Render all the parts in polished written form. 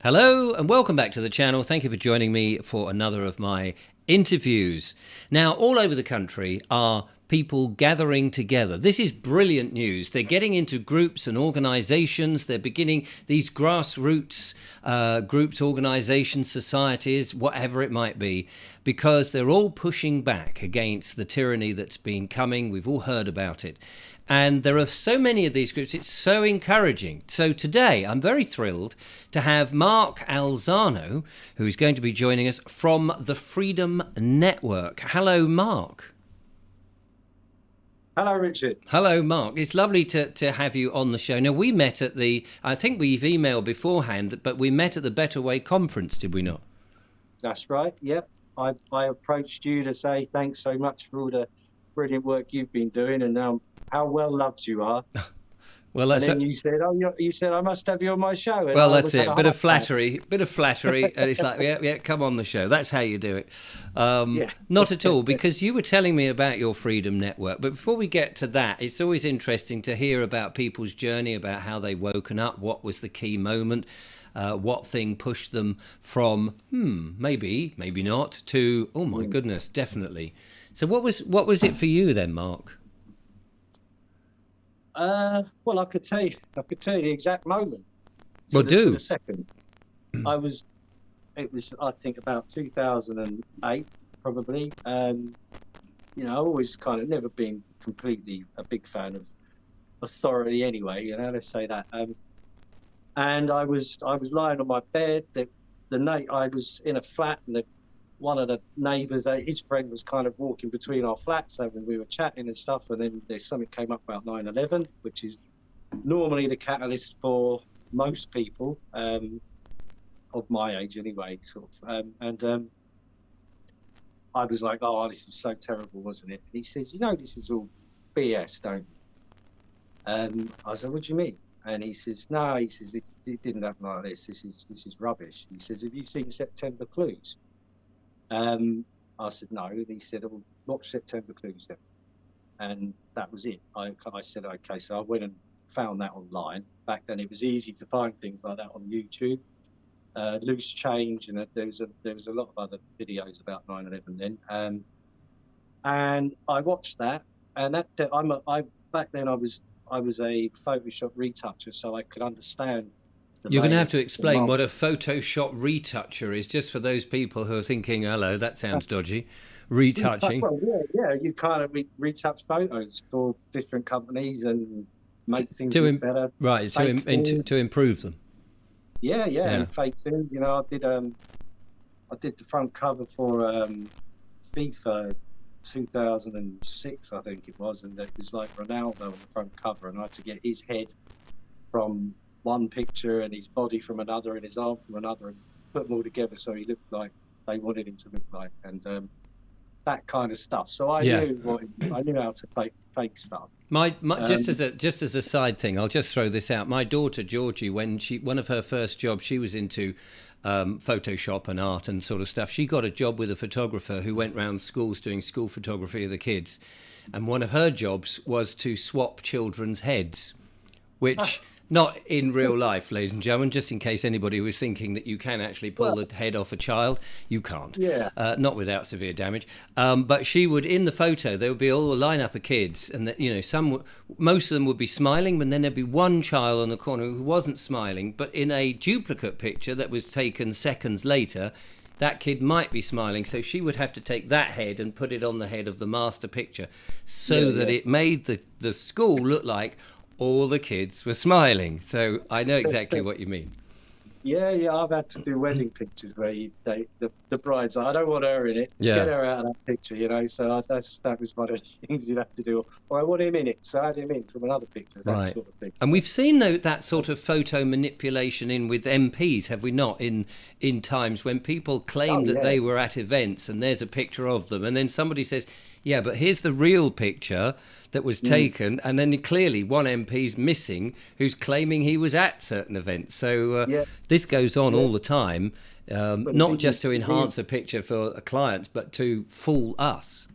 Hello and welcome back to the channel. Thank you for joining me for another of my interviews. Now, all over the country are people gathering together. This is brilliant news. They're getting into groups and organizations. They're beginning these grassroots groups, organizations, societies, whatever it might be, because they're all pushing back against the tyranny that's been coming. We've all heard about it. And there are so many of these groups, it's so encouraging. So today, I'm very thrilled to have Mark Alzano, who is going to be joining us from the Freedom Network. Hello, Mark. Hello, Richard. Hello, Mark. It's lovely to have you on the show. Now, we met at I think we've emailed beforehand, but we met at the Better Way conference, did we not? That's right. Yep. I approached you to say thanks so much for all the brilliant work you've been doing and how well loved you are. Well, and then you said, you said I must have you on my show. And well, that's it. Bit of flattery, and it's like, yeah, come on the show. That's how you do it. Yeah. Not at all, because you were telling me about your Freedom Network. But before we get to that, it's always interesting to hear about people's journey, about how they've woken up, what was the key moment, what thing pushed them from maybe not to oh my goodness, definitely. So what was it for you then, Mark? Well, I could tell you the exact moment. To the second. It was, I think, about 2008, probably. I've always kind of never been completely a big fan of authority anyway, let's say that. And I was lying on my bed. The night I was in a flat, and one of the neighbours, his friend was kind of walking between our flats, and we were chatting and stuff, and then there's something came up about 9/11, which is normally the catalyst for most people of my age anyway, sort of. I was like, oh, this is so terrible, wasn't it? And he says, this is all BS, don't you? I said, what do you mean? And he says, no, he says, it didn't happen like this. This is rubbish. He says, have you seen September Clues? I said, no. And he said, well, watch September Clues then. And that was it. I said, okay. So I went and found that online. Back then it was easy to find things like that on YouTube. Loose Change, and there was a lot of other videos about 9/11 then. And I watched that, and back then I was a Photoshop retoucher, so I could understand. You're going to have to explain what a Photoshop retoucher is, just for those people who are thinking, hello, that sounds dodgy. Retouching. Well, yeah, you kind of retouch photos for different companies and make things look better. Right, to improve them. Yeah, and fake things. I did the front cover for FIFA 2006, I think it was, and it was like Ronaldo on the front cover, and I had to get his head from one picture and his body from another and his arm from another and put them all together so he looked like they wanted him to look like, and that kind of stuff. So I knew how to fake stuff. Just as a side thing, I'll just throw this out. My daughter Georgie, when one of her first jobs, she was into Photoshop and art and sort of stuff. She got a job with a photographer who went round schools doing school photography of the kids, and one of her jobs was to swap children's heads, which. Not in real life, ladies and gentlemen, just in case anybody was thinking that you can actually pull the head off a child. You can't. Yeah. Not without severe damage. But she would, in the photo, there would be all a lineup of kids, and most of them would be smiling, but then there'd be one child on the corner who wasn't smiling, but in a duplicate picture that was taken seconds later, that kid might be smiling, so she would have to take that head and put it on the head of the master picture, so that it made the school look like all the kids were smiling. So I know exactly what you mean. Yeah, I've had to do wedding pictures where the bride's like, I don't want her in it. Yeah. Get her out of that picture, So that was one of the things you'd have to do. Or I want him in it, so add him in from another picture, that sort of thing. And we've seen that sort of photo manipulation in with MPs, have we not? In times when people claim that they were at events and there's a picture of them, and then somebody says, yeah, but here's the real picture that was taken, and then clearly one MP's missing who's claiming he was at certain events. So this goes on all the time, not just to enhance a picture for clients, but to fool us.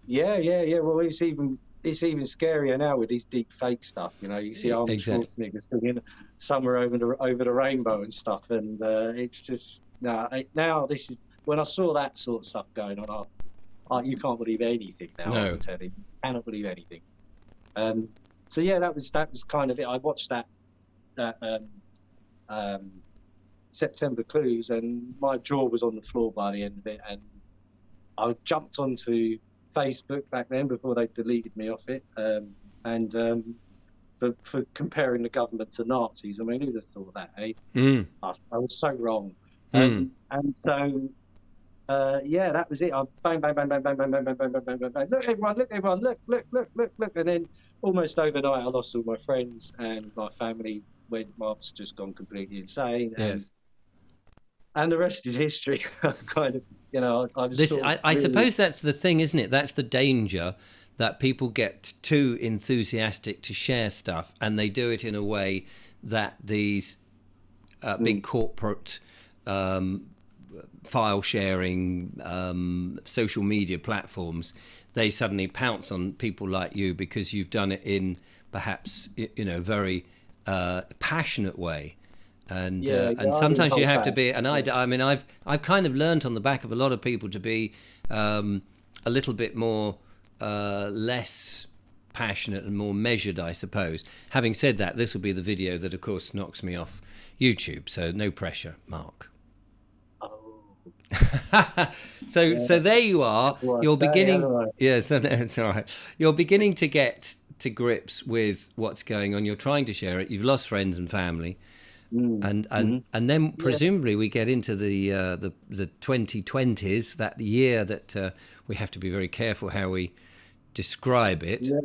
Yeah. Well, it's even it's even scarier now with these deep fake stuff. You know, you see Arnold Exactly. Schwarzenegger singing "Somewhere Over the Rainbow" and stuff, and it's just now this is when I saw that sort of stuff going on. You can't believe anything now. I No. can tell you, you cannot believe anything. So yeah, that was kind of it. I watched that um, September Clues, and my jaw was on the floor by the end of it. And I jumped onto Facebook back then before they deleted me off it, for comparing the government to Nazis. I mean, who'd have thought that, eh? I was so wrong. And so yeah, that was it. I bang, bang, bang, bang, bang, bang, bang, bang, bang, bang, bang, bang, bang. Look, everyone, look. And then almost overnight, I lost all my friends and my family when Mark's just gone completely insane. Yes. And the rest is history. Kind of, you know, I was This, sort of I really, suppose that's the thing, isn't it? That's the danger, that people get too enthusiastic to share stuff, and they do it in a way that these big corporate file sharing social media platforms, they suddenly pounce on people like you because you've done it in perhaps, you know, very passionate way. And sometimes you have to be, and I mean, I've kind of learnt on the back of a lot of people to be a little bit more less passionate and more measured, I suppose. Having said that, this will be the video that, of course, knocks me off YouTube, so no pressure, Mark. So there you are. You're beginning. Yes, no, it's all right. You're beginning to get to grips with what's going on. You're trying to share it. You've lost friends and family. And then presumably we get into the 2020s, that year that we have to be very careful how we describe it. Yeah,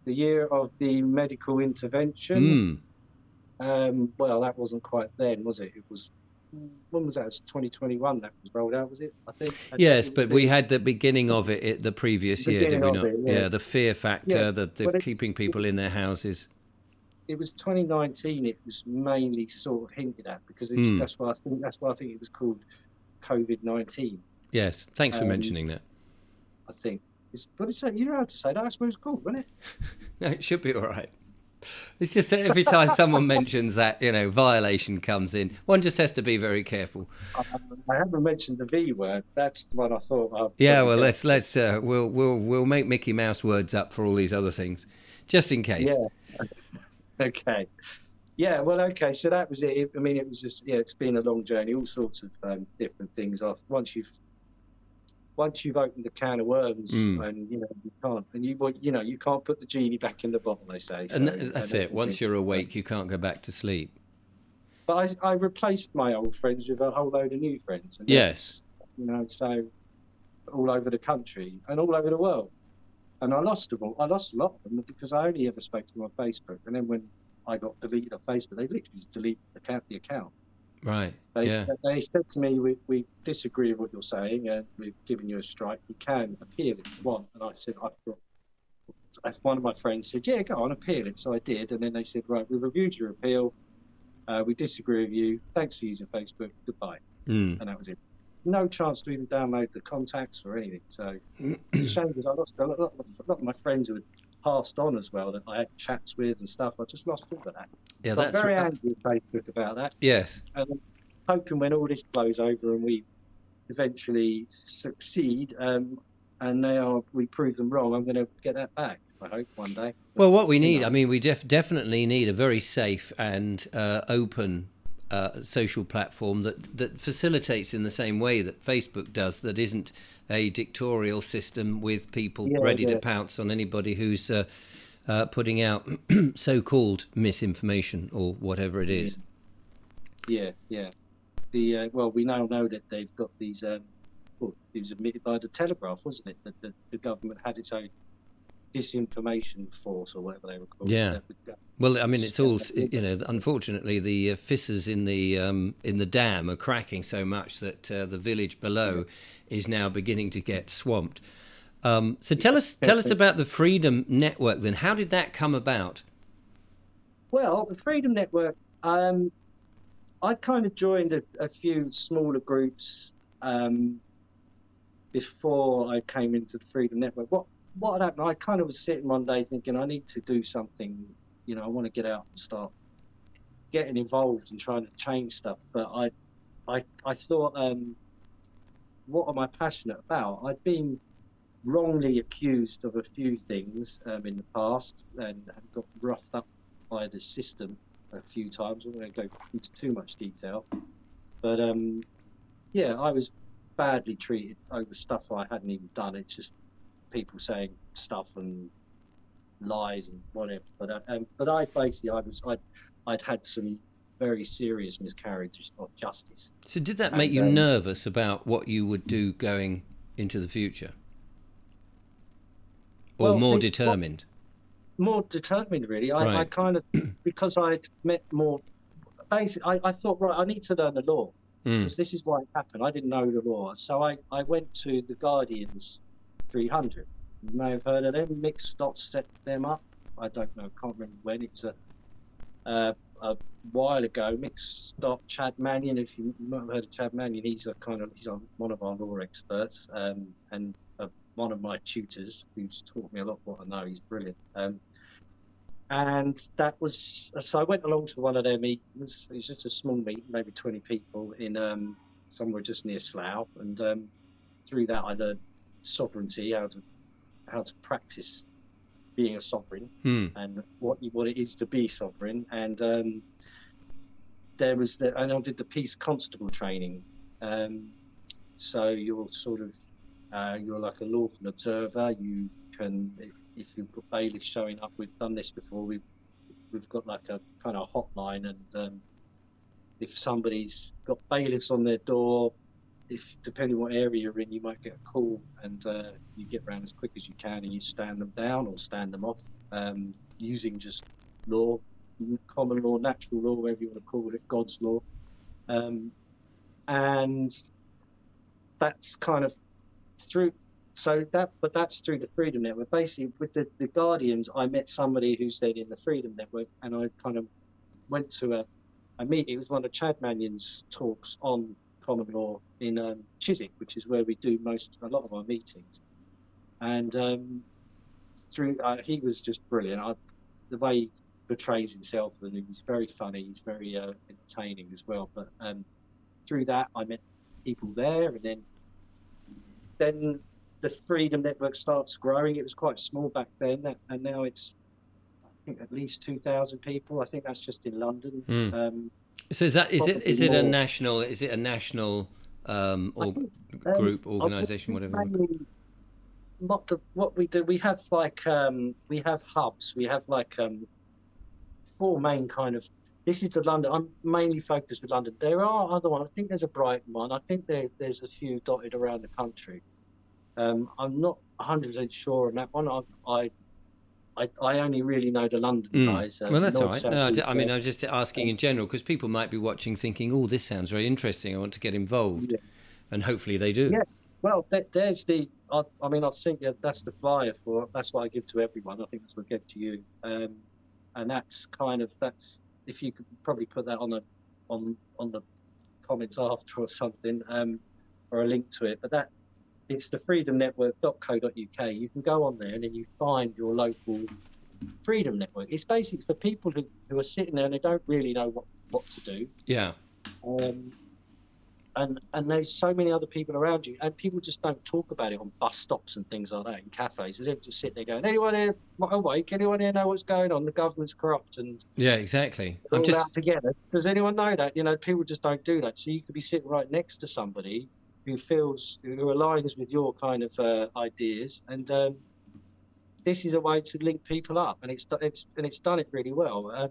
the year of the medical intervention. Well, that wasn't quite then, was it? It was, when was that? It was 2021 that was rolled out, was it? I think. Yes, but we had the beginning of it the previous year, did we not? Yeah, the fear factor, the keeping people in their houses. It was 2019. It was mainly sort of hinted at because that's why I think it was called COVID-19. Yes, thanks for mentioning that. I think you don't have to say that. That's what it's called, wasn't it? No, it should be all right. It's just that every time someone mentions that, you know, violation comes in, one just has to be very careful. I haven't mentioned the V word. That's the one I thought. Yeah, well, let's we'll make Mickey Mouse words up for all these other things, just in case. Yeah. Okay. Yeah. Well. Okay. So that was it. I mean, it was just it's been a long journey. All sorts of different things. Once you've opened the can of worms, and you can't, and you can't put the genie back in the bottle. They say. So, and that's it. Once you're awake, you can't go back to sleep. But I replaced my old friends with a whole load of new friends. And yes. So all over the country and all over the world. And I lost them all. I lost a lot of them because I only ever spoke to them on Facebook. And then when I got deleted off Facebook, they literally just deleted the account. Right. They said to me, we disagree with what you're saying, and we've given you a strike. You can appeal if you want. And I said, one of my friends said, yeah, go on, appeal it. So I did. And then they said, right, we reviewed your appeal. We disagree with you. Thanks for using Facebook. Goodbye. And that was it. No chance to even download the contacts or anything. So it's a shame because I lost a lot of my friends who had passed on as well that I had chats with and stuff. I just lost all of that. Yeah, so I'm very angry with Facebook about that. Yes. And I'm hoping when all this blows over and we eventually succeed, and we prove them wrong, I'm going to get that back. I hope one day. Well, what we need, I mean, we definitely need a very safe and open social platform that facilitates in the same way that Facebook does, that isn't a dictatorial system with people ready to pounce on anybody who's putting out so-called misinformation or whatever it is. Yeah. Well, we now know that they've got these. It was admitted by the Telegraph, wasn't it, that the government had its own disinformation force or whatever they were called. Yeah. Well, I mean, it's all, unfortunately, the fissures in the dam are cracking so much that the village below is now beginning to get swamped. So tell us about the Freedom Network then. How did that come about? Well, the Freedom Network, I kind of joined a few smaller groups before I came into the Freedom Network. what happened, I kind of was sitting one day thinking, I need to do something, I want to get out and start getting involved and trying to change stuff. But I thought, what am I passionate about? I'd been wrongly accused of a few things in the past and got roughed up by the system a few times. I'm going to go into too much detail, but yeah, I was badly treated over stuff I hadn't even done. It's just people saying stuff and lies and whatever. But I basically I'd had some very serious miscarriages of justice. So did that make you nervous about what you would do going into the future? Or more determined? More determined, really. Right. I kind of, because I'd met more, basically, I thought, right, I need to learn the law. Because this is why it happened. I didn't know the law. So I went to the Guardian's 300. You may have heard of them. Mick Stott set them up. I don't know, can't remember when. It was a while ago. Mick Stott, Chad Mannion, if you might have heard of Chad Mannion, he's one of our law experts, and one of my tutors who's taught me a lot what I know. He's brilliant. And that was, so I went along to one of their meetings. It was just a small meeting, maybe 20 people in somewhere just near Slough. And through that, I learned sovereignty, how to practice being a sovereign and what it is to be sovereign. And and I did the peace constable training. So you're sort of you're like a lawful observer. You can, if you've got bailiffs showing up, we've done this before. We've got like a kind of hotline, and if somebody's got bailiffs on their door, if depending what area you're in, you might get a call, and you get around as quick as you can, and you stand them down or stand them off, using just law, common law, natural law, whatever you want to call it, God's law, and that's kind of through. So that's through the Freedom Network. Basically, with the Guardians, I met somebody who said in the Freedom Network, and I kind of went to a meeting. It was one of Chad Mannion's talks on common law in Chiswick, which is where we do a lot of our meetings. And he was just brilliant. The way he portrays himself, and he's very funny. He's very entertaining as well. But through that, I met people there, and then the Freedom Network starts growing. It was quite small back then, and now it's, I think, at least 2,000 people. I think that's just in London. So is it a national group, organisation, whatever? What we do, we have like we have hubs. We have like 4 main kind of. This is the London. I'm mainly focused with London. There are other ones. I think there's a Brighton one. I think there's a few dotted around the country. I'm not 100% sure on that one. I only really know the London guys. Well, that's all right. No, I mean, I was just asking in general, because people might be watching thinking, oh, this sounds very interesting. I want to get involved. Yeah. And hopefully they do. Yes. Well, there's I've sent you, that's the flyer for, that's what I give to everyone. I think that's what I give to you. And that's if you could probably put that on the comments after or something, or a link to it. But it's the freedomnetwork.co.uk. You can go on there and then you find your local Freedom Network. It's basically for people who are sitting there and they don't really know what to do. Yeah. And there's so many other people around you, and people just don't talk about it on bus stops and things like that, in cafes. They don't just sit there going, anyone here awake? Anyone here know what's going on? The government's corrupt. And yeah, exactly. I'm just out together. Does anyone know that? People just don't do that. So you could be sitting right next to somebody who aligns with your kind of ideas, and this is a way to link people up, and it's done it really well.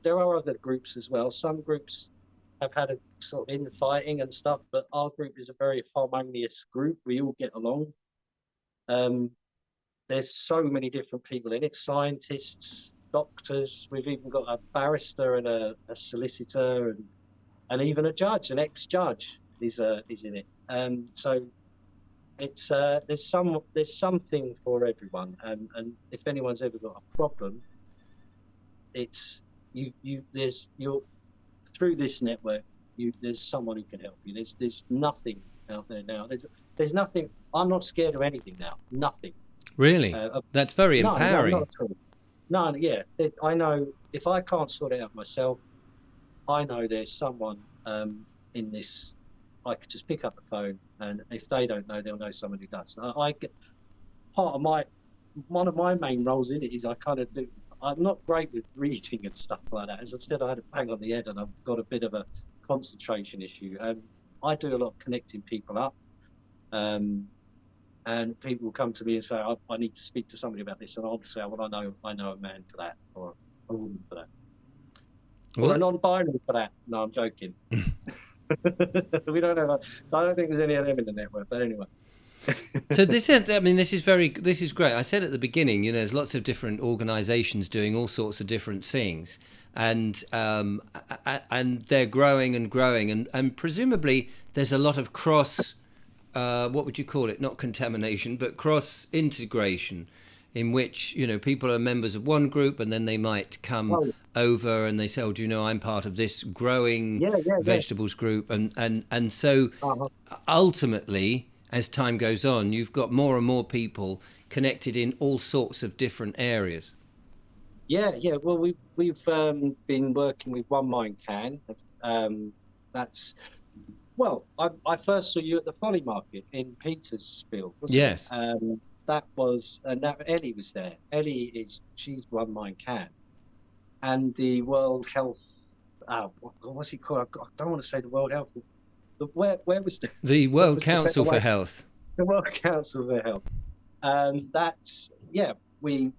There are other groups as well. Some groups have had a sort of infighting and stuff, but our group is a very harmonious group. We all get along. There's so many different people in it: scientists, doctors. We've even got a barrister and a solicitor, and even a judge, an ex-judge is in it. So it's there's something for everyone. And if anyone's ever got a problem, it's through this network, there's someone who can help you. There's nothing out there now. There's nothing. I'm not scared of anything now. Nothing. Really? That's very No, no, not empowering. at all. No, yeah, I know if I can't sort it out myself, I know there's someone in this. I could just pick up the phone, and if they don't know, they'll know someone who does. I get part of my one of my main roles in it is I kind of do. I'm not great with reading and stuff like that. As I said, I had a bang on the head, and I've got a bit of a concentration issue. I do a lot of connecting people up. Um, and people come to me and say, I need to speak to somebody about this, and I'll say, well, I know a man for that, or a woman for that, or a Well, non-binary for that. No, I'm joking. We don't have. I don't think there's any of them in the network, but anyway. so this is, I mean, this is great. I said at the beginning, there's lots of different organisations doing all sorts of different things, and they're growing and growing, and presumably there's a lot of cross, what would you call it? Not contamination, but cross integration, in which people are members of one group, and then they might come Oh, over and they say, "Oh, do you know I'm part of this growing yeah, yeah, yeah. vegetables group?" And so Uh-huh. ultimately, as time goes on, you've got more and more people connected in all sorts of different areas. Yeah, yeah. Well, we've been working with One Mind Can. That's well, I first saw you at the Folly Market in Petersfield, wasn't it? Yes. That was, and that Ellie was there. She's One Mind Can, and the World Health. What's it called? I don't want to say the World Health. Where was the The what World was the better Council for way? Health. The World Council for Health. That's yeah. We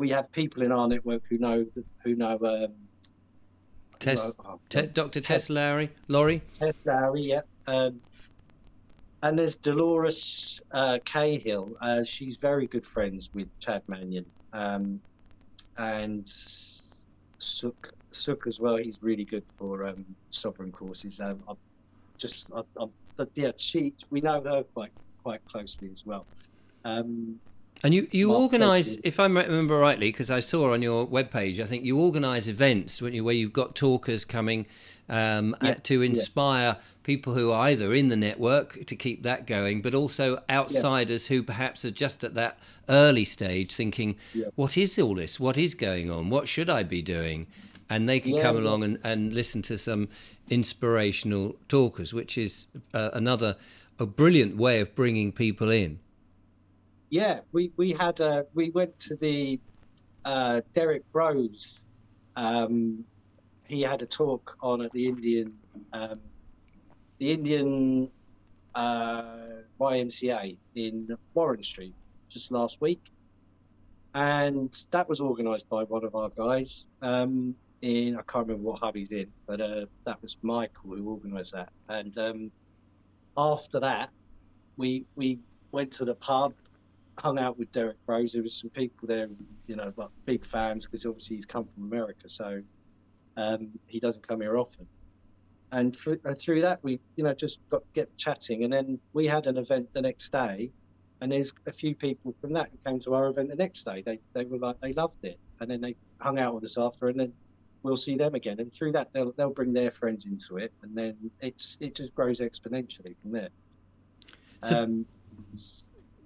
have people in our network who know Tess, oh God, Dr. Tess Tess Laurie. Tess Lowry, yeah. And there's Dolores Cahill. She's very good friends with Chad Mannion. And Suk as well. He's really good for sovereign courses. But yeah, we know her quite closely as well. And you Mark organise, Alzano. if I remember rightly, because I saw on your webpage, I think you organise events where you've got talkers coming Yeah, to yeah, inspire people who are either in the network to keep that going, but also yeah, outsiders who perhaps are just at that early stage thinking, yeah, what is all this? What is going on? What should I be doing? And they can yeah, come yeah. along and listen to some inspirational talkers, which is a brilliant way of bringing people in. Yeah, we went to the Derek Rose. Um, he had a talk on at um, the Indian YMCA in Warren Street just last week, and that was organised by one of our guys. I can't remember what hub he's in, but that was Michael who organised that. And after that, we went to the pub, hung out with Derek Rose. There was some people there, like big fans because obviously he's come from America, so he doesn't come here often. And through that, we just get chatting, and then we had an event the next day, and there's a few people from that who came to our event the next day. They were like they loved it, and then they hung out with us after, and then we'll see them again. And through that, they'll bring their friends into it, and then it just grows exponentially from there. So Um,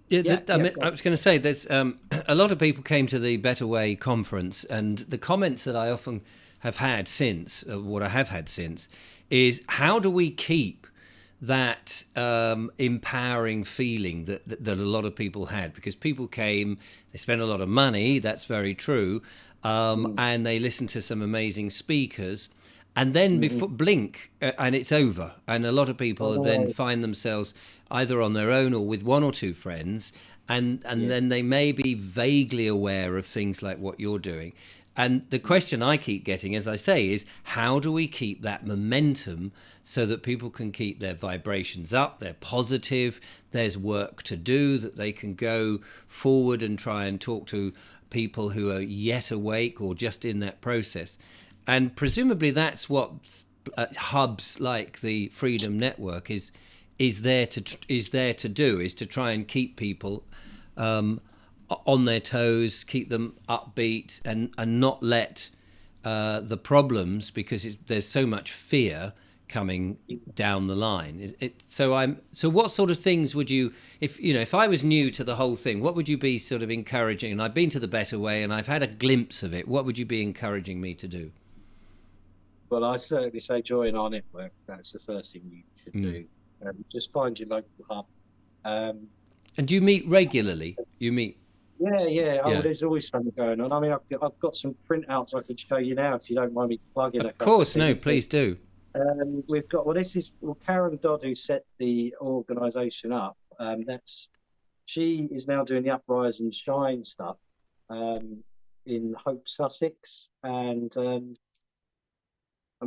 yeah, yeah, I yeah, mean, I was going to say there's a lot of people came to the Better Way conference, and the comments that I often have had since, what I have had since, is how do we keep that empowering feeling that a lot of people had? Because people came, they spent a lot of money, that's very true, mm, and they listened to some amazing speakers. And then mm-hmm. before blink, and it's over. And a lot of I people then know. find themselves either on their own or with one or two friends, and Yeah, then they may be vaguely aware of things like what you're doing. And the question I keep getting, as I say, is how do we keep that momentum so that people can keep their vibrations up, they're positive, there's work to do, that they can go forward and try and talk to people who are yet awake or just in that process. And presumably that's what hubs like the Freedom Network is there to do, is to try and keep people on their toes, keep them upbeat, and not let the problems, because there's so much fear, coming down the line. So what sort of things would you, if I was new to the whole thing, what would you be sort of encouraging? And I've been to the Better Way and I've had a glimpse of it. What would you be encouraging me to do? Well, I certainly say join our network. That's the first thing you should do. Just find your local hub. And do you meet regularly? You meet? Yeah. Oh, there's always something going on. I mean, I've got some printouts I could show you now if you don't mind me plugging. Of course, no, please do. We've got Karen Dodd, who set the organisation up. She is now doing the Uprise and Shine stuff in Hope, Sussex, and I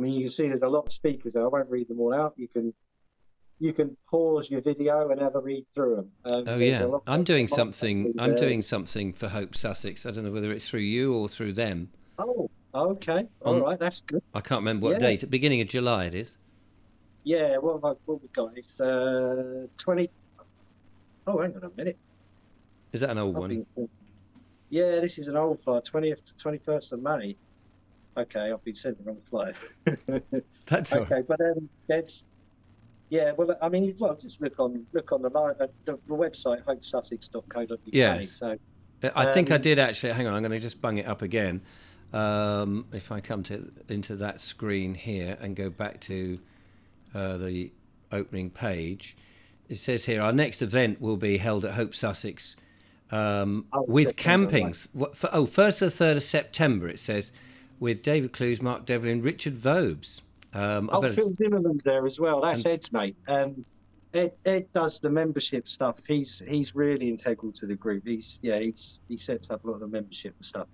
mean, you can see there's a lot of speakers there. I won't read them all out. You can pause your video and have a read through them. I'm doing something. I'm doing something for Hope Sussex. I don't know whether it's through you or through them. Oh, okay. All right, that's good. I can't remember what date. At the beginning of July it is. Yeah, what we've got? It's 20. Oh, hang on a minute. Is that an old one? Yeah, this is an old flyer, 20th to 21st of May. Okay, I've been sent the wrong flyer. That's okay, right. But there's. Yeah, well, I mean, just look on the website, hopesussex.co.uk. Yes. So, I think I did actually. Hang on, I'm going to just bung it up again. If I come into that screen here and go back to the opening page, it says here our next event will be held at Hope Sussex with camping. Right. 1st to 3rd of September, it says, with David Clues, Mark Devlin, Richard Vobes. Phil Zimmerman's there as well. That's Ed's mate. Ed does the membership stuff. He's really integral to the group. He sets up a lot of the membership and stuff.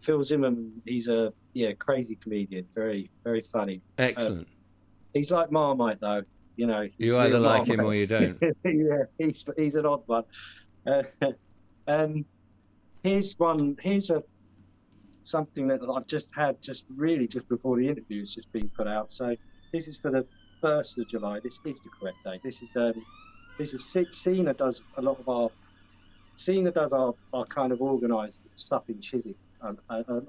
Phil Zimmerman, he's a crazy comedian, very very funny. Excellent. He's like Marmite though, you know. You either like him or you don't. Yeah, he's an odd one. Here's something that I've just had just before the interview has just been put out. So this is for the 1st of July. This is the correct date. This is Sina does a lot of our kind of organised stuff in Chiswick,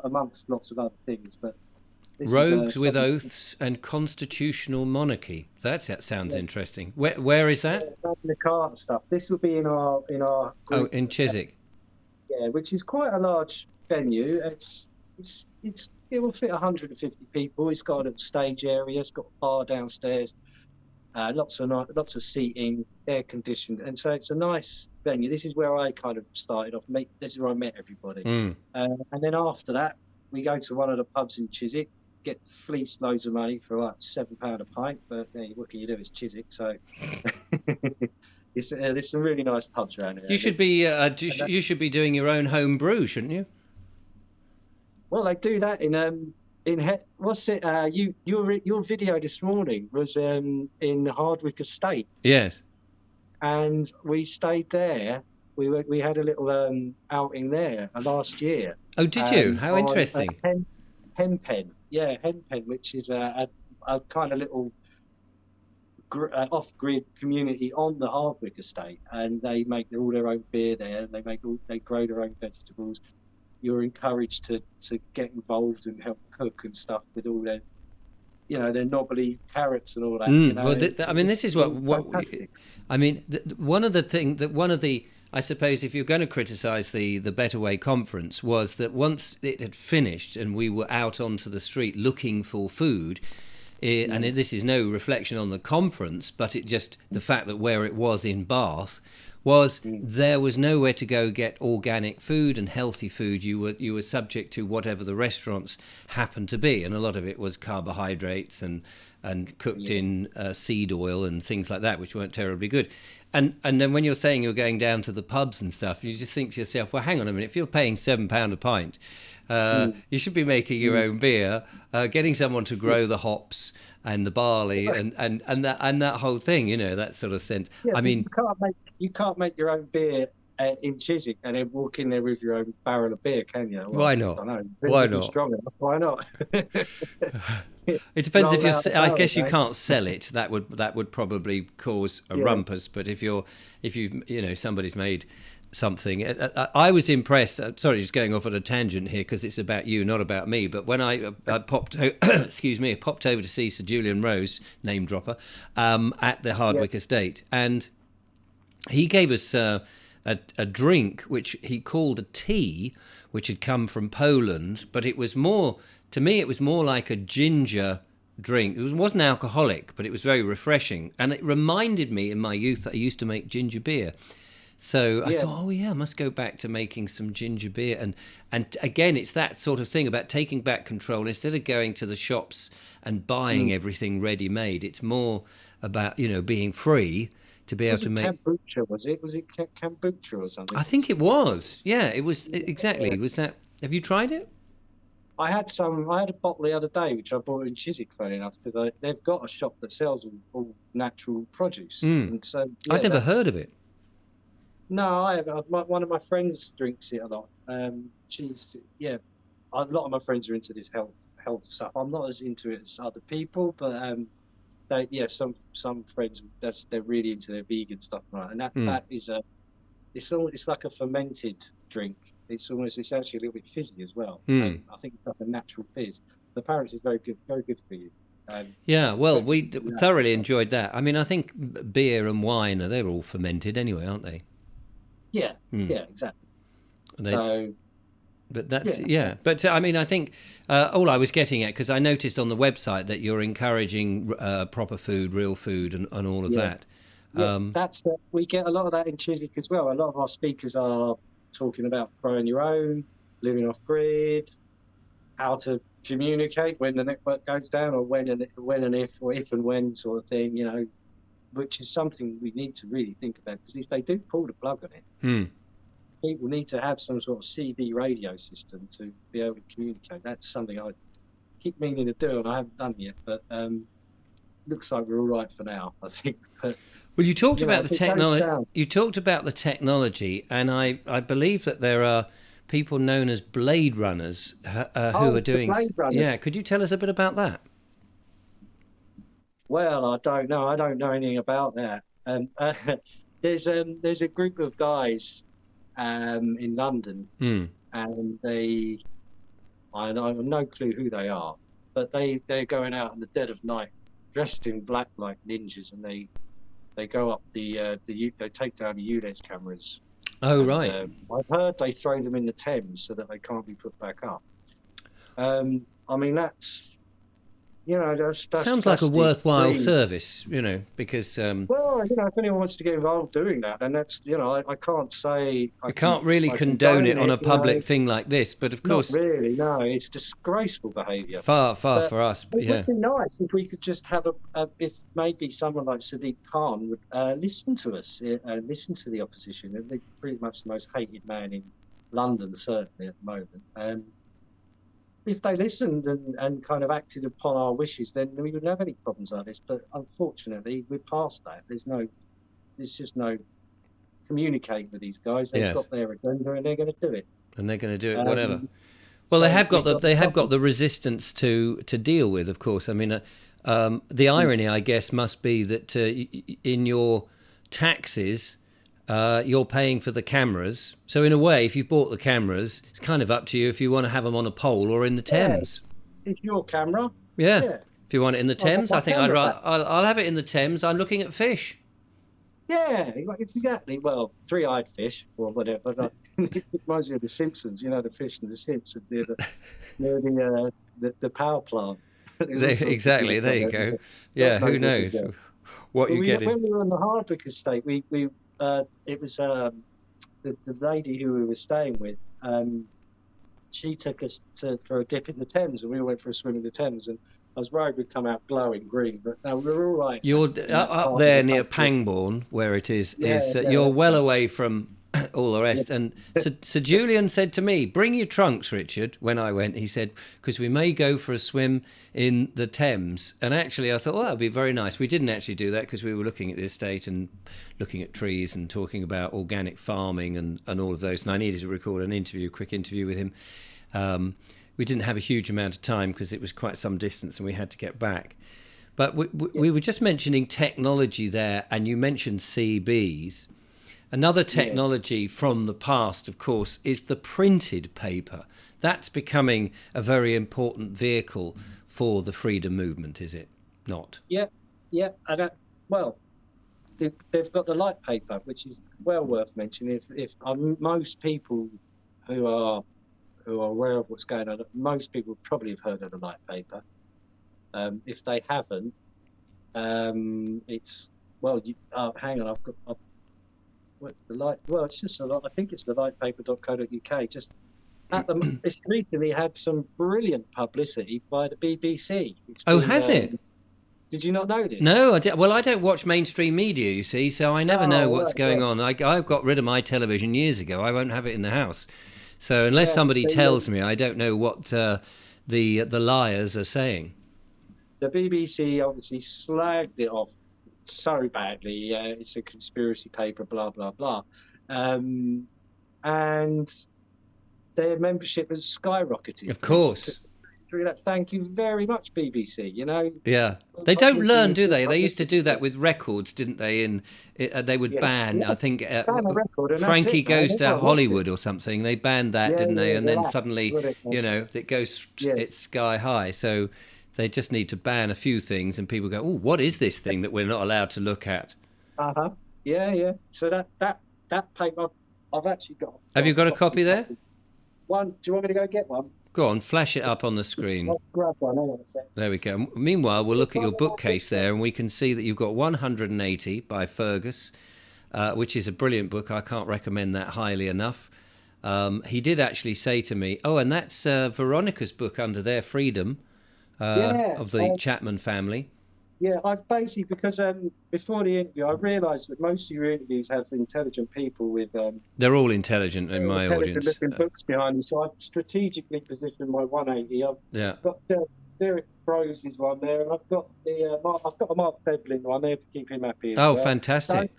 amongst lots of other things. But Rogues with Oaths and Constitutional Monarchy. That sounds interesting. Where is that? The cart stuff. This will be in our group. Oh, in Chiswick. Yeah, which is quite a large venue. It will fit 150 people. It's got a little stage area. It's got a bar downstairs. Lots of seating, air conditioned, and so it's a nice venue. This is where I kind of started off. This is where I met everybody. And then after that, we go to one of the pubs in Chiswick, get fleeced loads of money for like £7 a pint. But what can you do? It's Chiswick, so there's some really nice pubs around here. You should be doing your own home brew, shouldn't you? Well, they do that what's it? Your video this morning was in Hardwick Estate. Yes. And we stayed there. We had a little outing there last year. Oh, did you? How interesting. Henpen, Henpen, which is a kind of little off-grid community on the Hardwick Estate, and they make all their own beer there, and they grow their own vegetables. You're encouraged to get involved and help cook and stuff with all their, their knobbly carrots and all that. This is one of the I suppose if you're going to criticise the Better Way conference, was that once it had finished and we were out onto the street looking for food, and this is no reflection on the conference, but it just the fact that where it was in Bath, there was nowhere to go get organic food and healthy food. You were subject to whatever the restaurants happened to be, and a lot of it was carbohydrates and cooked in seed oil and things like that, which weren't terribly good. And then when you're saying you're going down to the pubs and stuff, you just think to yourself, well, hang on a minute, if you're paying £7 a pint, you should be making your own beer, getting someone to grow the hops and the barley and that whole thing, that sort of sense. Yeah, I mean, you can't make your own beer in Chiswick and then walk in there with your own barrel of beer, can you? Well, why not? I know. Why not? Strong enough. Why not? It depends if you're. I guess you can't sell it. That would probably cause a rumpus. But if somebody's made something. I was impressed. Sorry, just going off on a tangent here because it's about you, not about me. But when I popped, excuse me, popped over to see Sir Julian Rose, name dropper, at the Hardwick estate, and he gave us a drink which he called a tea, which had come from Poland, but it was more, to me, it was more like a ginger drink. It wasn't alcoholic, but it was very refreshing, and it reminded me in my youth that I used to make ginger beer. So I thought, oh yeah, I must go back to making some ginger beer. And again, it's that sort of thing about taking back control. Instead of going to the shops and buying everything ready-made, it's more about, being free to be able to make... Kombucha, was it? Was it kombucha or something? I think it was. Yeah, it was, exactly. Was that... Have you tried it? I had a bottle the other day, which I bought in Chiswick, funny enough, because they've got a shop that sells all natural produce. And so, I'd never heard of it. No, I have. One of my friends drinks it a lot. A lot of my friends are into this health stuff. I'm not as into it as other people, but some friends they're really into their vegan stuff, right? And that is it's like a fermented drink. It's actually a little bit fizzy as well. I think it's like a natural fizz. Apparently, it's very good for you. We thoroughly enjoyed that. I mean, I think beer and wine they're all fermented anyway, aren't they? Yeah, exactly. But that's But I mean, I think all I was getting at, because I noticed on the website that you're encouraging proper food, real food, and all of that. We get a lot of that in Chiswick as well. A lot of our speakers are talking about growing your own, living off grid, how to communicate when the network goes down, or when and if, or if and when sort of thing. Which is something we need to really think about, because if they do pull the plug on it, people need to have some sort of CB radio system to be able to communicate. That's something I keep meaning to do, and I haven't done yet, but looks like we're all right for now, I think. But, well, you talked about the technology. You talked about the technology, and I believe that there are people known as blade runners who are doing... Blade runners. Yeah, could you tell us a bit about that? Well, I don't know. I don't know anything about that. There's a group of guys in London, and I have no clue who they are, but they're going out in the dead of night, dressed in black like ninjas, and they go up they take down the ULEZ cameras. Oh, right. I've heard they throw them in the Thames so that they can't be put back up. I mean, that's sounds like a worthwhile service, because well, if anyone wants to get involved doing that, then that's I can't say I can't really condone it on a public thing like this, but of course, not really. No, it's disgraceful behaviour. Far for us. But it would be nice if we could just have if maybe someone like Sadiq Khan would listen to us, listen to the opposition. They're pretty much the most hated man in London, certainly at the moment. If they listened and kind of acted upon our wishes, then we wouldn't have any problems like this. But unfortunately, we're past that. There's just no communicating with these guys. They've got their agenda, and they're going to do it. And they're going to do it, whatever. Well, they have got the resistance to deal with, of course. I mean, the irony, I guess, must be that in your taxes, you're paying for the cameras. So in a way, if you've bought the cameras, it's kind of up to you if you want to have them on a pole or in the Thames. It's your camera. Yeah. If you want it in the Thames, I think I'll have it in the Thames. I'm looking at fish. Yeah, it's exactly. Well, three-eyed fish or whatever. It reminds me of The Simpsons. The fish in The Simpsons near the power plant. Exactly. There you go. Yeah. Who knows what you get? When we were on the Hardwick estate, it was the lady who we were staying with. She took us for a dip in the Thames, and we went for a swim in the Thames. And I was worried we'd come out glowing green, but no, we were all right. You're up there near Pangbourne, where it is. You're well away from all the rest. Yeah. And Sir Julian said to me, "Bring your trunks, Richard." When I went, he said, "Because we may go for a swim in the Thames." And actually, I thought, well, that'd be very nice. We didn't actually do that because we were looking at the estate and looking at trees and talking about organic farming and all of those. And I needed to record a quick interview with him. We didn't have a huge amount of time because it was quite some distance and we had to get back. But we were just mentioning technology there, and you mentioned CBs. Another technology from the past, of course, is the printed paper. That's becoming a very important vehicle for the freedom movement, is it not? Yeah, yeah. Well, they've got the light paper, which is well worth mentioning. If most people who are aware of what's going on, most people probably have heard of the light paper. If they haven't, it's hang on, the light. Well, it's just a lot. I think it's the lightpaper.co.uk. Just it's recently had some brilliant publicity by the BBC. Has it? Did you not know this? No, I did. Well, I don't watch mainstream media, you see, so I never know what's going on. I got rid of my television years ago. I won't have it in the house. So unless somebody tells me, I don't know what the liars are saying. The BBC obviously slagged it off so badly. It's a conspiracy paper, blah, blah, blah. And their membership has skyrocketed. Of course. Thank you very much, BBC. Yeah, they don't learn, do they? They used to do that with records, didn't they? And they would ban. I think Frankie Goes to Hollywood or something. They banned that, didn't they? And then suddenly, it goes it's sky high. So they just need to ban a few things, and people go, "Oh, what is this thing that we're not allowed to look at?" Yeah. So that paper, I've actually got. Have you got a copy there? One. Do you want me to go get one? Go on, flash it up on the screen. I'll grab one. Hang on a sec. There we go. Meanwhile, we'll look at your bookcase there, and we can see that you've got 180 by Fergus, which is a brilliant book. I can't recommend that highly enough. He did actually say to me, and that's Veronica's book Under Their Freedom of the Chapman family. Yeah, I've basically, because before the interview, I realised that most of your interviews have intelligent people with... They're all intelligent in my audience. Looking books behind me, so I've strategically positioned my 180. I've got Derek Rose's one there, and I've got a Mark Devlin one there to keep him happy. Fantastic.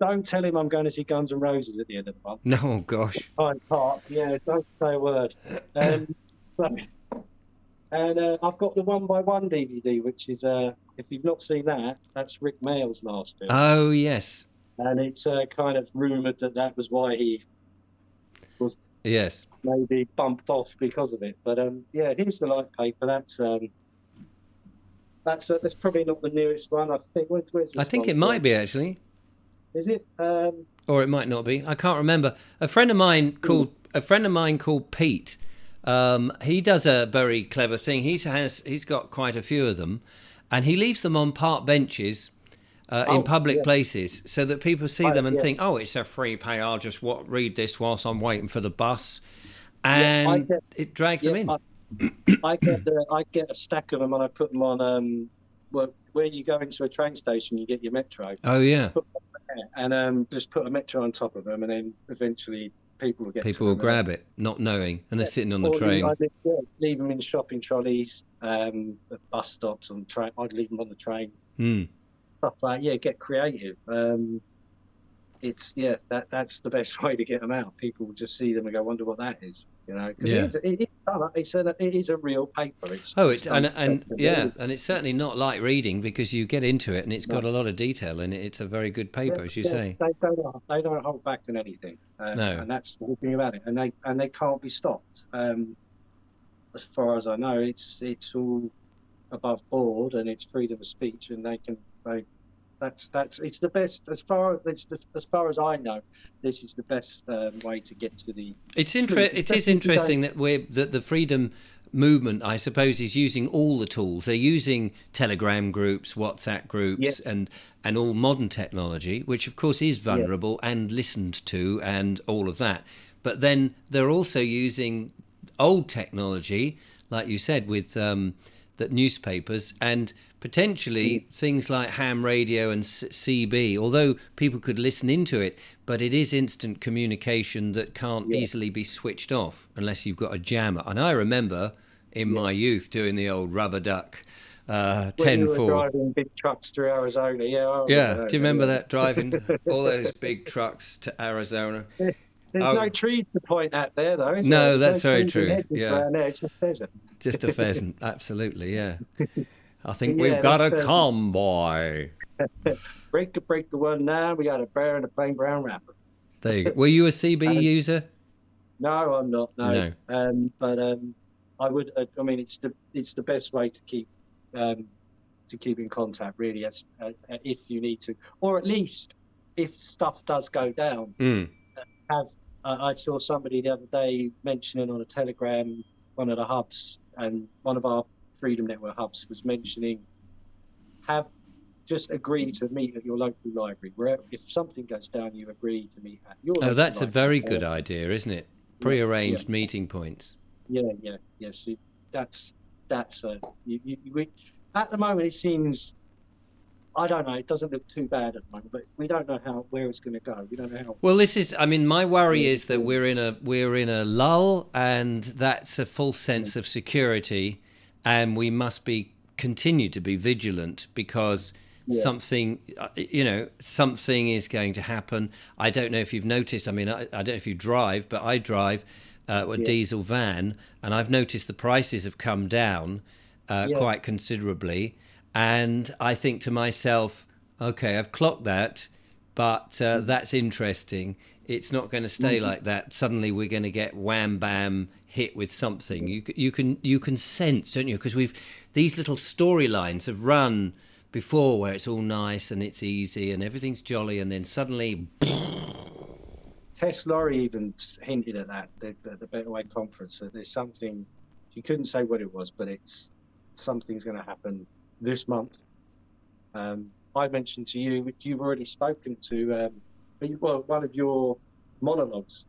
Don't tell him I'm going to see Guns N' Roses at the end of the month. No, gosh. Hyde Park, don't say a word. And I've got the 1x1 DVD, which is, if you've not seen that, that's Rick Mayall's last film. Oh, yes. And it's kind of rumoured that was why he was maybe bumped off because of it. But here's the light paper. That's probably not the newest one. I think. Where's this I think one? it might be, actually. Is it? Or it might not be. I can't remember. A friend of mine called Pete. He does a very clever thing. He's got quite a few of them, and he leaves them on park benches in public places so that people see them and think, "Oh, it's a free pay. I'll just read this whilst I'm waiting for the bus," and it drags them in. I get a stack of them and I put them on. Where you go into a train station, you get your metro. Oh yeah. And just put a metro on top of them, and then eventually. People will grab it, not knowing, and they're sitting on the train. I'd leave them in shopping trolleys, at bus stops, on the train. I'd leave them on the train. Stuff like get creative. It's that's the best way to get them out. People will just see them and go, "Wonder what that is," It is a real paper. And it's certainly not light reading because you get into it and it's got a lot of detail in it. It's a very good paper, as you say. They don't hold back on anything. No, and that's the good thing about it. And they can't be stopped. As far as I know, it's all above board and it's freedom of speech, and that's it's the best as far as I know. This is the best way to get to the. It is interesting that the freedom movement, I suppose, is using all the tools. They're using Telegram groups, WhatsApp groups, and all modern technology, which of course is vulnerable and listened to, and all of that. But then they're also using old technology, like you said, with the newspapers and potentially things like ham radio and CB, although people could listen into it, but it is instant communication that can't easily be switched off unless you've got a jammer. And I remember in my youth doing the old rubber duck 10-4. When you were driving big trucks through Arizona, do you remember that, driving all those big trucks to Arizona? There's no trees to point at there, though, is there? No, that's very true. Around there. It's just a pheasant. Just a pheasant, absolutely, yeah. I think we've got a convoy. break the one now. We got a bear and a plain brown rapper. There you go. Were you a CB And user? no, I'm not. No, No. but I would. I mean, it's the best way um, to keep in contact, really, as if you need to, or at least if stuff does go down. Mm. Have I saw somebody the other day mentioning on a Telegram, one of the hubs, and one of our Freedom Network hubs was mentioning, have just agree to meet at your local library. Where if something goes down, you agree to meet at your Oh, local that's a library. very good idea, isn't it? Yeah, yeah, Pre-arranged meeting points. yeah. So that's at the moment it seems. I don't know. It doesn't look too bad at the moment, but we don't know where it's going to go. We don't know how. Well, this is. I mean, my worry Where is that we're in a lull, and that's a false yeah, sense of security, and we must continue to be vigilant because yeah, something is going to happen. I don't know if you've noticed. I mean, I don't know if you drive, but I drive a yeah, diesel van, and I've noticed the prices have come down yeah. quite considerably. And I think to myself, okay, I've clocked that, but that's interesting. It's not going to stay Mhm. like that. Suddenly, we're going to get wham bam hit with something. You can sense, don't you? Because we've these little storylines have run before, where it's all nice and it's easy and everything's jolly, and then suddenly, Tess Laurie even hinted at that the Better Way conference, that there's something. She couldn't say what it was, but it's something's going to happen this month. I mentioned to you, which you've already spoken to, well, one of your monologues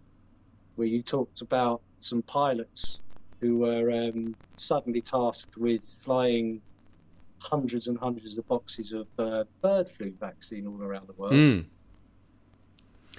where you talked about some pilots who were suddenly tasked with flying hundreds and hundreds of boxes of bird flu vaccine all around the world. mm.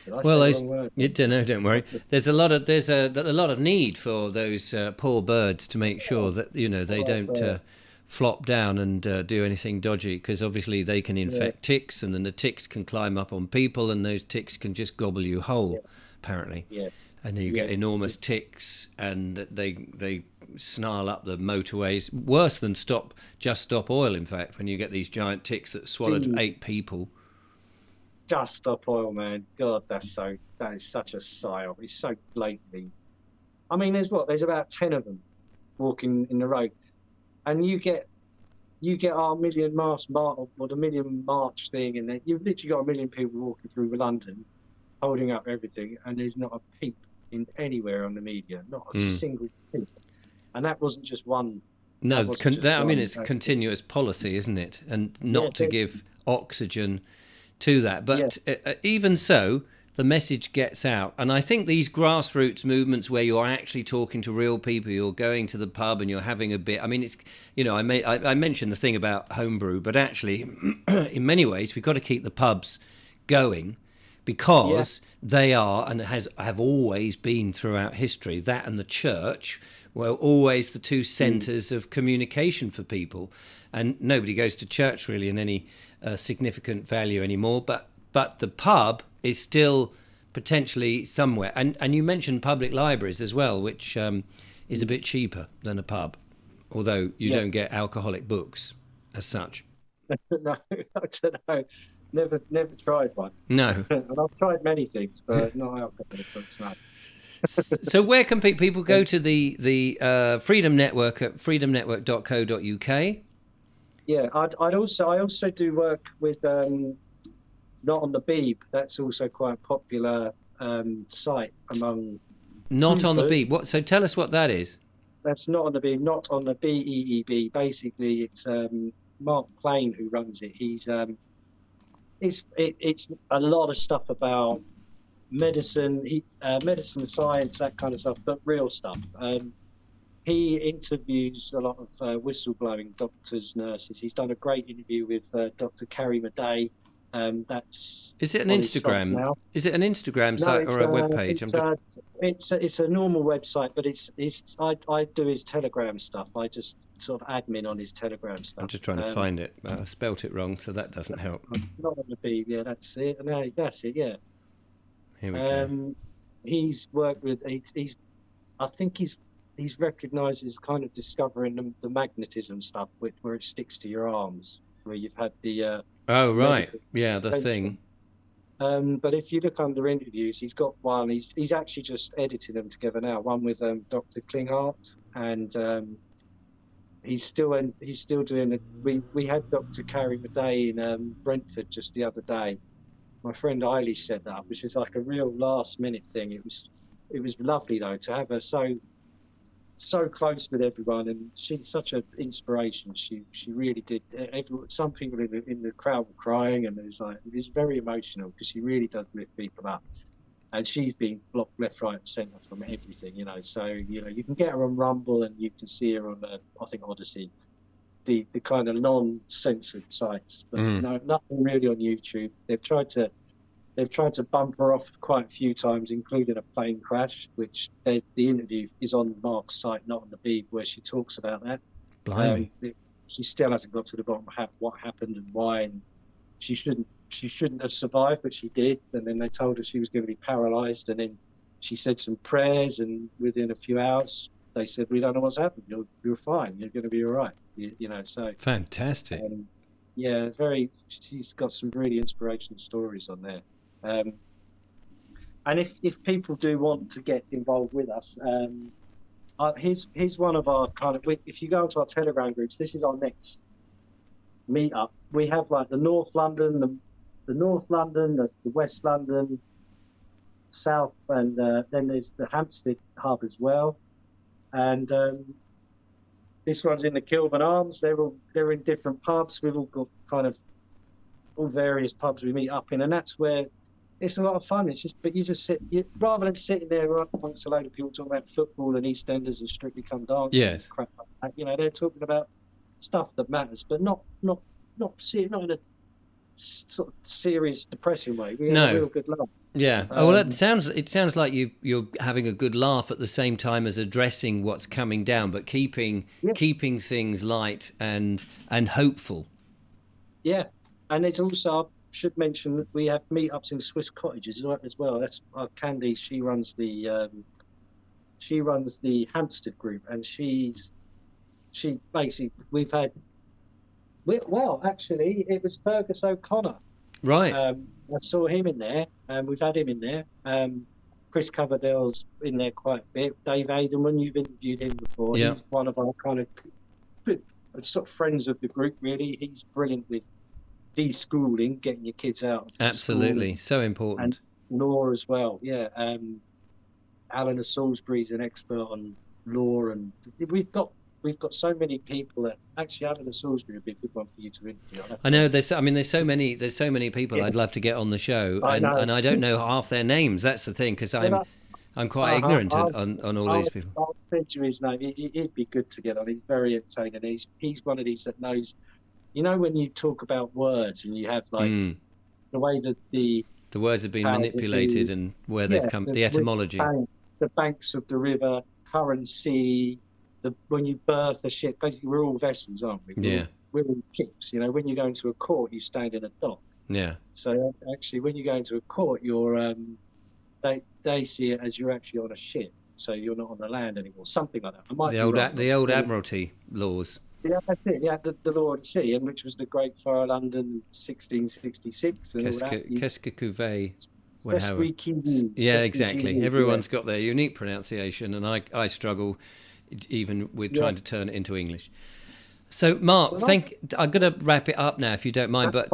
Did I Well, say the wrong word? don't worry. There's a lot of need for those poor birds to make sure that they don't flop down and do anything dodgy, because obviously they can Yeah, infect ticks, and then the ticks can climb up on people, and those ticks can just gobble you yeah, whole, apparently. yeah, And then you yeah. get enormous ticks, and they snarl up the motorways. Worse than stop oil, in fact, when you get these giant ticks that swallowed Gee, 8 people. just stop oil, man. God, that is such a psyop. It's so blatantly. I mean, there's about 10 of them walking in the road, and you get our million or the million march thing, and then you've literally got a million people walking through London, holding up everything, and there's not a peep in anywhere on the media, not a Mm. single peep. And that wasn't just one. That No, wasn't just I mean, one. it's continuous policy, isn't it? And Yeah, not to give oxygen to that. yeah, But even so, the message gets out. And I think these grassroots movements where you're actually talking to real people, you're going to the pub and you're having a bit. I mean, it's, I mentioned the thing about homebrew, but actually, in many ways, we've got to keep the pubs going, yeah, because they are, and have always been throughout history, that and the church were always the two mm, centres of communication for people. And nobody goes to church really in any significant value anymore. But the pub is still potentially somewhere. And you mentioned public libraries as well, which is a bit cheaper than a pub, although you yeah. don't get alcoholic books as such. No, I don't know. Never tried one. No. And I've tried many things, but not alcoholic books. No. So where can people go to the Freedom Network at freedomnetwork.co.uk? Yeah, I also do work with Not on the Beeb. That's also quite a popular site among Not on the truthers. beat. What? So tell us what that is. That's Not on the Beeb, not on the BEEB. Basically, it's Mark Plain who runs it. It's a lot of stuff about medicine, medicine, science, that kind of stuff, but real stuff. He interviews a lot of whistleblowing doctors, nurses. He's done a great interview with Dr. Carrie Madej. That's Is it an on his site Instagram? now. Is it an Instagram No, site or a web page? it's a normal website, but I do his Telegram stuff. I just sort of admin on his Telegram I'm stuff. just trying to find it. I spelt it wrong, so that doesn't help. Not on the beat, yeah, that's it. No, that's it, yeah. Here we go. He's worked with I think he's recognised as kind of discovering the magnetism stuff, where it sticks to your arms, where you've had the Oh right, medical yeah, the intervention. thing. But if you look under interviews, he's got one. He's actually just editing them together now. One with Dr. Klinghardt, and he's still doing it. We had Dr. Carrie Madej in Brentford just the other day. My friend Eilish set that up, which was like a real last minute thing. It was lovely though to have her so close with everyone, and she's such an inspiration. She really did. Some people in the crowd were crying, and it was very emotional because she really does lift people up. And she's been blocked left, right, and centre from everything, So you can get her on Rumble, and you can see her on I think Odyssey, the kind of non-censored sites, but no, nothing really on YouTube. They've tried to bump her off quite a few times, including a plane crash, which the interview is on Mark's site, not on the Beeb, where she talks about that. Blimey. She still hasn't got to the bottom of what happened and why, and she shouldn't have survived, but she did. And then they told her she was going to be paralysed, and then she said some prayers, and within a few hours they said, "We don't know what's happened. You're fine. You're going to be all right." So Fantastic. Yeah, she's got some really inspirational stories on there. And if people do want to get involved with us, here's one of our kind of. If you go into our Telegram groups, this is our next meetup. We have like the North London, the North London, the West London, South, and then there's the Hampstead hub as well. And this one's in the Kilburn Arms. They're in different pubs. We've all got kind of all various pubs we meet up in, and that's where it's a lot of fun. But you just rather than sitting there amongst a load of people talking about football and EastEnders and Strictly Come Dancing. Yes. Crap like that. They're talking about stuff that matters, but not in a sort of serious, depressing way. We have a real good laugh. Yeah. Well, it sounds like you're having a good laugh at the same time as addressing what's coming down, but keeping things light and hopeful. Yeah, and it's also, I should mention that we have meetups in Swiss cottages as well. That's Candy. She runs the Hampstead group, and she basically actually it was Fergus O'Connor. Right. I saw him in there, and we've had him in there. Chris Coverdale's in there quite a bit. Dave Aidenman, you've interviewed him before. Yeah. He's one of our kind of good sort of friends of the group, really. He's brilliant with de-schooling, getting your kids out of Absolutely, school. so important. And law as well, yeah. Alan of Salisbury's an expert on law, and we've got so many people that actually Alan of Salisbury would be a good one for you to interview. I know there's so many people I'd love to get on the show, and I don't know half their names. That's the thing, because I'm quite ignorant on all these people. I'll send you his name. It'd be good to get on. He's very entertaining. He's one of these that knows. When you talk about words and you have like the way that the words have been manipulated and where they've come, the etymology, the banks of the river, currency. When you berth a ship, basically we're all vessels, aren't we? We're all ships. When you go into a court, you stand in a dock. Yeah. So actually, when you go into a court, you're they see it as you're actually on a ship, so you're not on the land anymore. Something like that. The old Admiralty laws. Yeah, that's it. Yeah, the law at sea, and which was the Great Fire of London, 1666, and all that. Qu'est-ce que couvait? Yeah, exactly. Everyone's got their unique pronunciation, and I struggle even with trying to turn it into English. So, Mark, I'm going to wrap it up now, if you don't mind. But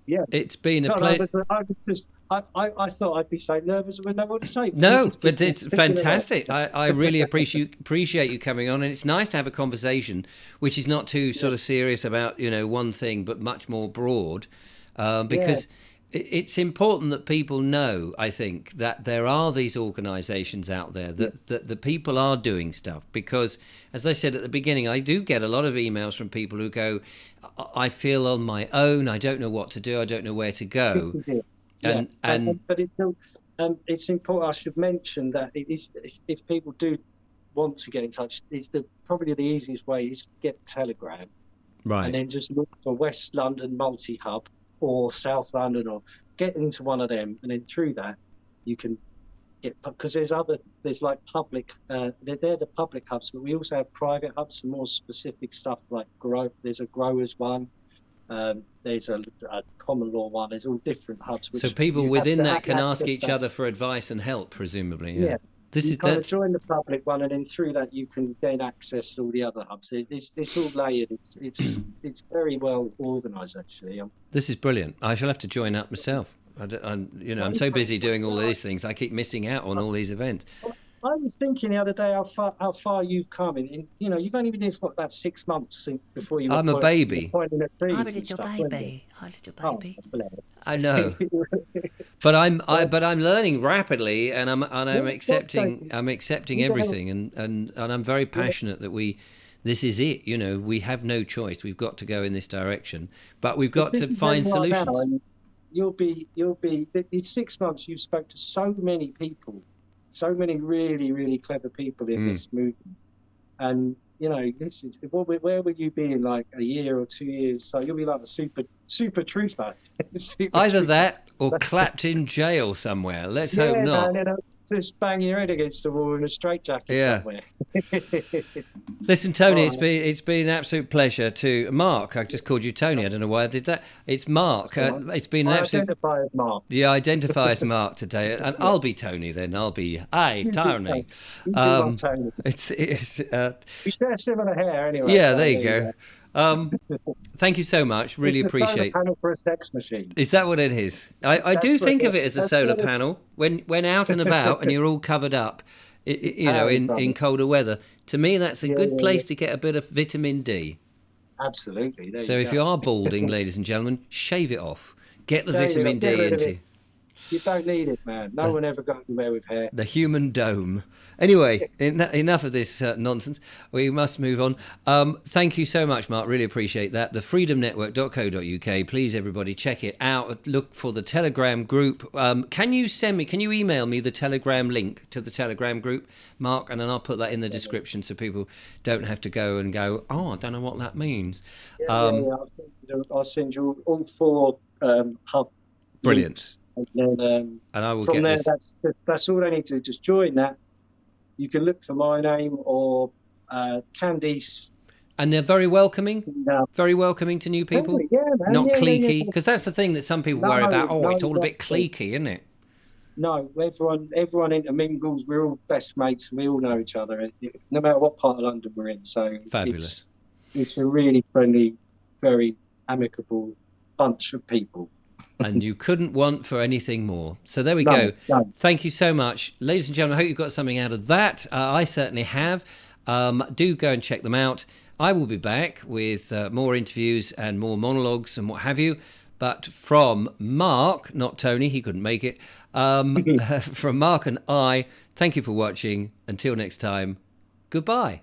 it's been a pleasure. I thought I'd be so nervous and wouldn't know what to say. No, but it's fantastic. I really appreciate you coming on, and it's nice to have a conversation which is not too sort of serious about one thing, but much more broad, because. It's important that people know, I think, that there are these organisations out there, that the people are doing stuff. Because, as I said at the beginning, I do get a lot of emails from people who go, I feel on my own, I don't know what to do, I don't know where to go. But it's important. I should mention that it is, if people do want to get in touch, probably the easiest way is to get Telegram. Right. And then just look for West London Multi-Hub, or South London, or get into one of them, and then through that you can get, because there's like public, they're the public hubs, but we also have private hubs for more specific stuff like there's a growers one, There's a common law one. There's all different hubs. So Which people you have within to that can access ask each that. other for advice and help, presumably. Yeah. This You is kind of that's join the public one, and then through that you can then access all the other hubs. It's all layered. It's very well organised, actually. this is brilliant. I shall have to join up myself. I'm so busy doing all of these things. I keep missing out on all these events. I was thinking the other day how far you've come you've only been here for about 6 months since before you I'm a were baby. pointing at trees Hi, and little stuff, weren't you? baby. Hi, little Oh, baby. bless. I know, but I'm learning rapidly, and I'm accepting You gotta- everything, and I'm very passionate that this is it. We have no choice. We've got to go in this direction, but we've got this to is where find you are now, solutions. and you'll be in 6 months. You've spoke to so many people, so many really, really clever people in this movement, and this is where will you be in like a year or 2 years? So you'll be like a super truther. Super Either truther. that or clapped in jail somewhere. Let's hope Yeah, not. man, just bang your head against the wall in a straitjacket Yeah. somewhere. Listen, Tony, All right. it's been an absolute pleasure to Mark. I just called you Tony. I don't know why I did that. It's Mark. It's been an I absolute. identify as Mark. You identify as Mark today, and I'll be Tony then. I'll be You Tony. be my Tony. It's We share similar hair anyway. yeah. so There you go. Thank you so much. Really It's a solar appreciate. panel for a sex machine. Is that what it is? I do That's what think it- of it as a that's solar what it- panel when out and about and you're all covered up, in colder weather. To me, that's a good place to get a bit of vitamin D. Absolutely. There So you if go. you are balding, ladies and gentlemen, shave it off. Get the Shave it vitamin off, get D rid of into it. You don't need it, man. No one ever got anywhere with hair. the human dome. Anyway, enough of this nonsense. We must move on. Thank you so much, Mark. Really appreciate that. thefreedomnetwork.co.uk. Please, everybody, check it out. Look for the Telegram group. Can you email me the Telegram link to the Telegram group, Mark? And then I'll put that in the description so people don't have to go, oh, I don't know what that means. I'll send you all 4 hub Brilliant. links. And then And I will from get there, this. that's all I need to just join that. You can look for my name or Candice. And they're very welcoming. No, Very welcoming to new people. yeah, man. Not Yeah, cliquey, yeah. because that's the thing that some people worry about. Oh, it's all a bit cliquey, isn't it? No, everyone intermingles. We're all best mates. We all know each other, no matter what part of London we're in. So Fabulous. It's a really friendly, very amicable bunch of people. And you couldn't want for anything more. So there we No, go. no. Thank you so much. Ladies and gentlemen, I hope you got something out of that. I certainly have. Do go and check them out. I will be back with more interviews and more monologues and what have you. But from Mark, not Tony, he couldn't make it. From Mark and I, thank you for watching. Until next time, goodbye.